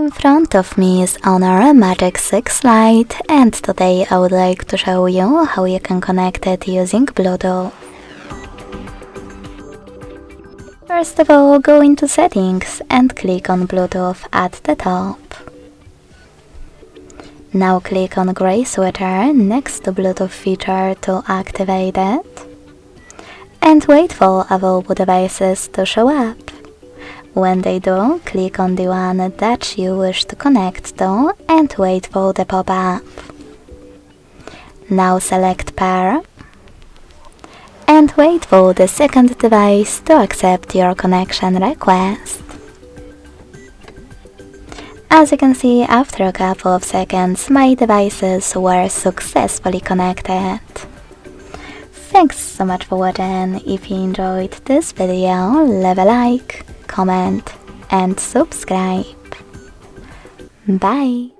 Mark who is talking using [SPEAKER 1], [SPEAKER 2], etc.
[SPEAKER 1] In front of me is Honor Magic 6 Lite, and today I would like to show you how you can connect it using Bluetooth. First of all, go into Settings and click on Bluetooth at the top. Now click on gray switcher next to Bluetooth feature to activate it. And wait for available devices to show up. When they do, click on the one that you wish to connect to and wait for the pop-up. Now select Pair and wait for the second device to accept your connection request. As you can see, after a couple of seconds, my devices were successfully connected. Thanks so much for watching. If you enjoyed this video, leave a like, comment and subscribe. Bye!